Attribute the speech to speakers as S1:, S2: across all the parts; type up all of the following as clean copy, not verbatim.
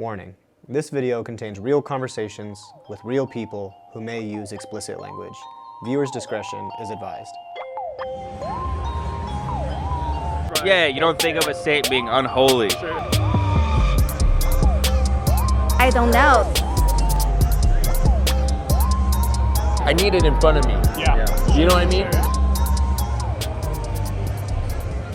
S1: Warning: this video contains real conversations with real people who may use explicit language. Viewers' discretion is advised.
S2: Yeah, you don't think of a saint being unholy.
S3: I don't know.
S4: I need it in front of me.
S5: Yeah.
S4: You know what I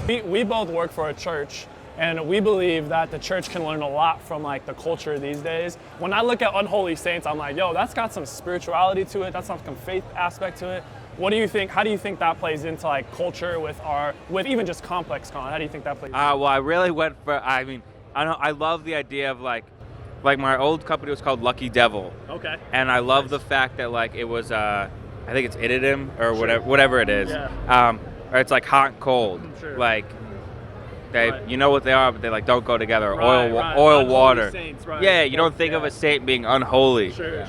S4: mean?
S5: We both work for a church, and we believe that the church can learn a lot from like the culture these days. When I look at Unholy Saints, I'm like, yo, that's got some spirituality to it. That's got some faith aspect to it. What do you think? How do you think that plays into like culture with even just ComplexCon? How do you think that plays?
S2: Well, I really went for. I love the idea of like my old company was called Lucky Devil.
S5: Okay.
S2: And I love the fact that like it was I think it's idiom or whatever it is.
S5: Yeah.
S2: Or it's like hot and cold.
S5: Sure.
S2: Like they, you know what they are, but they like don't go together.
S5: Right.
S2: Oil,
S5: Unholy
S2: water.
S5: Saints, right.
S2: Yeah, you don't think of a saint being unholy.
S5: Sure.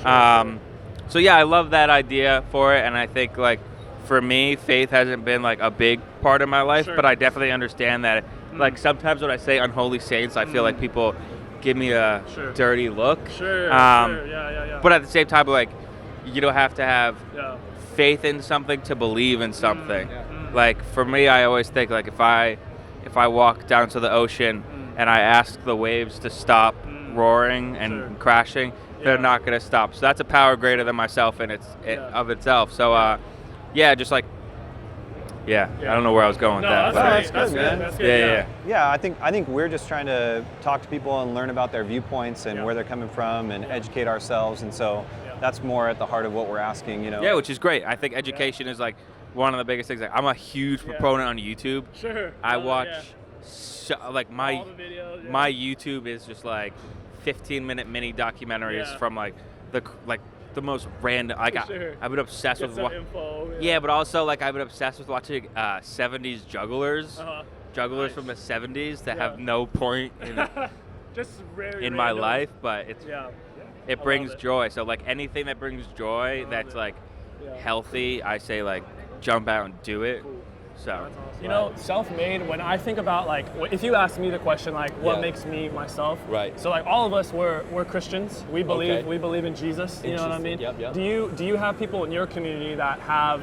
S2: So yeah, I love that idea for it, and I think like for me, faith hasn't been like a big part of my life, but I definitely understand that. Like sometimes when I say Unholy Saints, I feel like people give me a dirty look.
S5: Sure. Yeah.
S2: But at the same time, like you don't have to have faith in something to believe in something. Like for me, I always think like if I walk down to the ocean and I ask the waves to stop roaring and crashing, they're not going to stop. So that's a power greater than myself in of itself. So just like I don't know where I was going with that.
S5: That's
S1: good, man.
S5: That's good.
S1: Yeah, I think we're just trying to talk to people and learn about their viewpoints and where they're coming from and educate ourselves. And so that's more at the heart of what we're asking, you know.
S2: Yeah, which is great. I think education is like one of the biggest things. Like, I'm a huge proponent on YouTube.
S5: Sure.
S2: I watch my
S5: all the videos,
S2: my YouTube is just like 15-minute mini documentaries from like the most random. I've been obsessed with
S5: info.
S2: But also like I've been obsessed with watching 70s jugglers. Jugglers from the 70s that have no point in my life, but it brings joy. So like anything that brings joy that's like healthy, I say like jump out and do it. So
S5: you know, self-made, when I think about like if you ask me the question like what makes me myself,
S4: right?
S5: So like all of us we're Christians. We believe in Jesus. You know what I mean?
S4: Yep.
S5: Do you have people in your community that have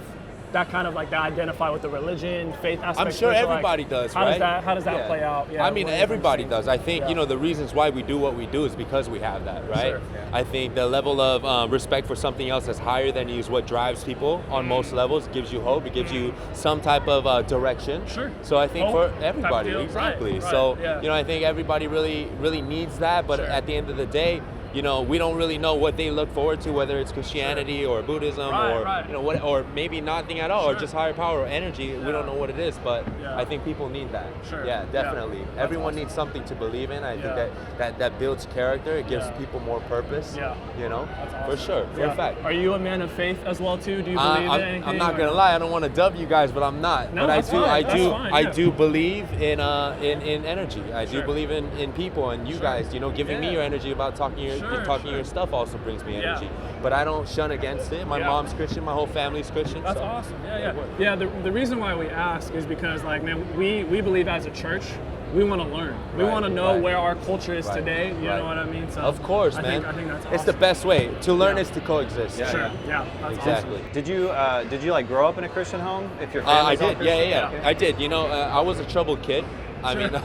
S5: that kind of like that identify with the religion, faith aspect?
S4: I'm sure everybody does,
S5: right?
S4: How
S5: does that play out?
S4: I mean, everybody does. I think, you know, the reasons why we do what we do is because we have that, right?
S5: Sure.
S4: I think the level of respect for something else that's higher than you is what drives people on most levels. It gives you hope. It gives you some type of direction.
S5: Sure.
S4: So I think
S5: Hope
S4: for everybody, exactly.
S5: Right.
S4: So, you know, I think everybody really needs that. But at the end of the day, you know, we don't really know what they look forward to, whether it's Christianity or Buddhism you know, what, or maybe nothing at all, or just higher power or energy. We don't know what it is, but I think people need that.
S5: Sure.
S4: Yeah, definitely. Everyone needs something to believe in. I think that builds character. It gives people more purpose.
S5: Yeah.
S4: You know,
S5: That's
S4: for sure, for a fact.
S5: Are you a man of faith as well too? Do you believe in anything?
S4: I'm not gonna lie. I don't want to dub you guys, but I'm not.
S5: No,
S4: but I do believe in energy. I do believe in people and you guys. You know, giving me your energy about talking your stuff also brings me energy. But I don't shun against it. My mom's Christian. My whole family's Christian.
S5: That's awesome. Yeah. The reason why we ask is because like, man, we believe as a church, we want to learn. We want to know where our culture is today. You know what I mean? So
S4: of course, man.
S5: I think that's awesome.
S4: It's the best way to learn is to coexist.
S5: Sure. Yeah. That's
S4: exactly.
S5: Awesome.
S1: Did you like grow up in a Christian home? If your family's
S4: I did.
S1: all Christian?
S4: Yeah. I did. You know, I was a troubled kid. I mean.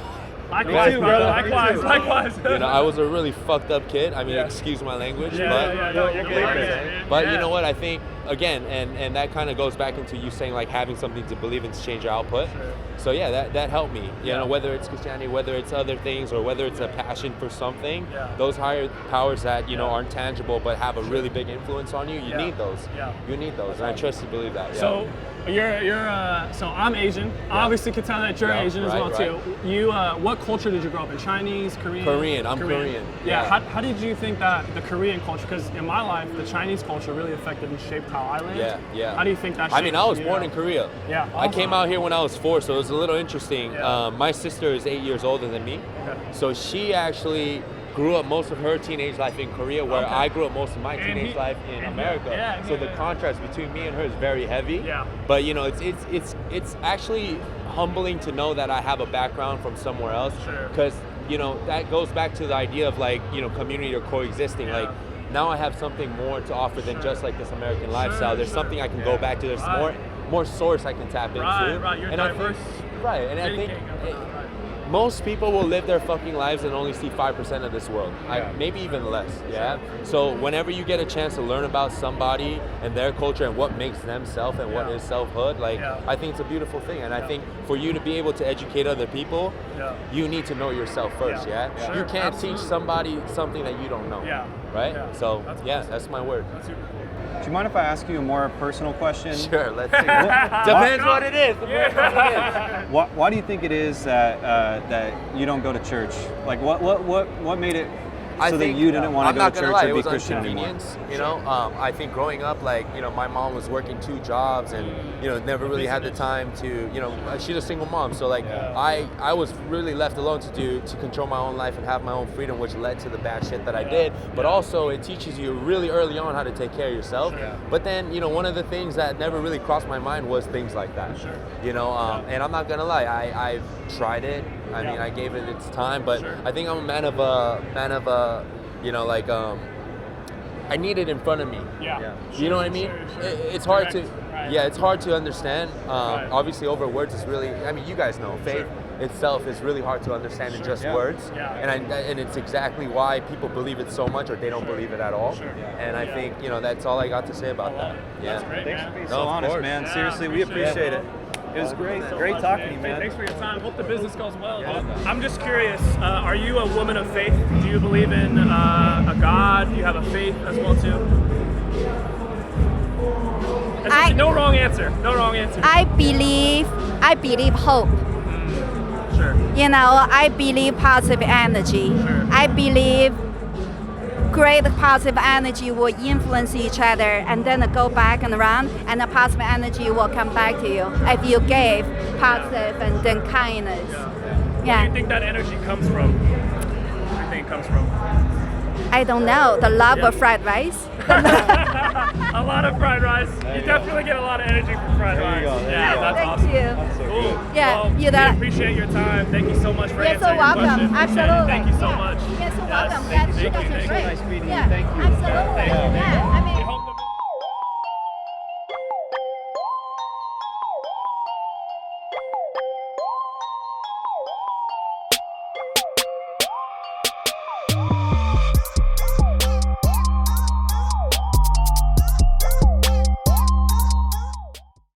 S5: Likewise, brother. Likewise.
S4: You know, I was a really fucked up kid. I mean, excuse my language, but you know what? I think again, and that kind of goes back into you saying like having something to believe in to change your output.
S5: Sure.
S4: So that helped me. You know, whether it's Christianity, whether it's other things, or whether it's a passion for something, those higher powers that aren't tangible but have a really big influence on you. You need those. You need those, and I trust you believe that.
S5: So so I'm Asian. I obviously can tell that you're Asian as well too. You what culture did you grow up in? Chinese, Korean?
S4: Korean. I'm Korean.
S5: Yeah. How did you think that the Korean culture? Because in my life, the Chinese culture really affected and shaped how I lived.
S4: Yeah.
S5: How do you think that?
S4: I mean, I was born in Korea.
S5: Yeah. Awesome.
S4: I came out here when I was 4, so it was a little interesting. My sister is 8 years older than me, so she actually grew up most of her teenage life in Korea, where I grew up most of my teenage life in America. So the contrast between me and her is very heavy. But you know, it's actually humbling to know that I have a background from somewhere else, because that goes back to the idea of like, community or coexisting. Like, now I have something more to offer than just like this American lifestyle. There's something I can go back to. There's more source I can tap into.
S5: Right. You're diverse.
S4: I think most people will live their fucking lives and only see 5% of this world. Maybe even less. Yeah. So whenever you get a chance to learn about somebody and their culture and what makes them self and what is selfhood, like I think it's a beautiful thing. And I think for you to be able to educate other people, you need to know yourself first. Yeah.
S5: Sure,
S4: you can't
S5: absolutely.
S4: teach somebody something that you don't know. Right. So that's my word.
S1: Do you mind if I ask you a more personal question?
S4: Sure, let's see. Depends what it is.
S1: Why do you think it is that you don't go to church? Like, what made it so that you didn't want to go to church or be Christian anymore?
S4: I think growing up, like, my mom was working 2 jobs and, never really had the time to, she's a single mom. So like, I was really left alone to control my own life and have my own freedom, which led to the bad shit that I did. But also it teaches you really early on how to take care of yourself. But then, one of the things that never really crossed my mind was things like that. And I'm not gonna lie, I've tried it. I mean, I gave it its time, but I think I'm a man of I need it in front of me. You know what I mean? It's hard to, it's hard to understand. Obviously, over words is really. I mean, you guys know, faith itself is really hard to understand in just words, and it's exactly why people believe it so much or they don't believe it at all. And I think that's all I got to say about that.
S1: That's great. Thanks for being so honest, man. Seriously, we appreciate it. It was great talking to you, man.
S5: Thanks for your time. Hope the business goes well. I'm just curious, are you a woman of faith? Do you believe in a God? Do you have a faith as well too? No wrong answer. No wrong answer.
S3: I believe hope.
S5: Sure.
S3: I believe positive energy.
S5: Sure.
S3: I believe great positive energy will influence each other and then go back and around, and the positive energy will come back to you if you gave positive and then kindness.
S5: Where do you think that energy comes from? Where do you think it comes from?
S3: I don't know. The love of fried rice.
S5: A lot of fried rice. You definitely get a lot of energy from fried rice. That's
S3: Thank
S5: awesome.
S3: you.
S5: Cool.
S3: Yeah,
S5: Well,
S3: you
S5: we appreciate your time. Thank you so much for
S3: You're so
S5: answering your
S3: welcome.
S5: questions.
S3: Absolutely.
S5: Thank you so
S3: Yeah.
S5: much.
S3: You're so
S5: Yes,
S3: welcome.
S5: thank
S3: Yeah,
S5: you.
S3: you guys are great.
S1: Nice meeting you.
S3: Yeah,
S1: Thank you.
S3: absolutely.
S5: Thank you.
S3: Yeah, I mean.
S5: We hope the-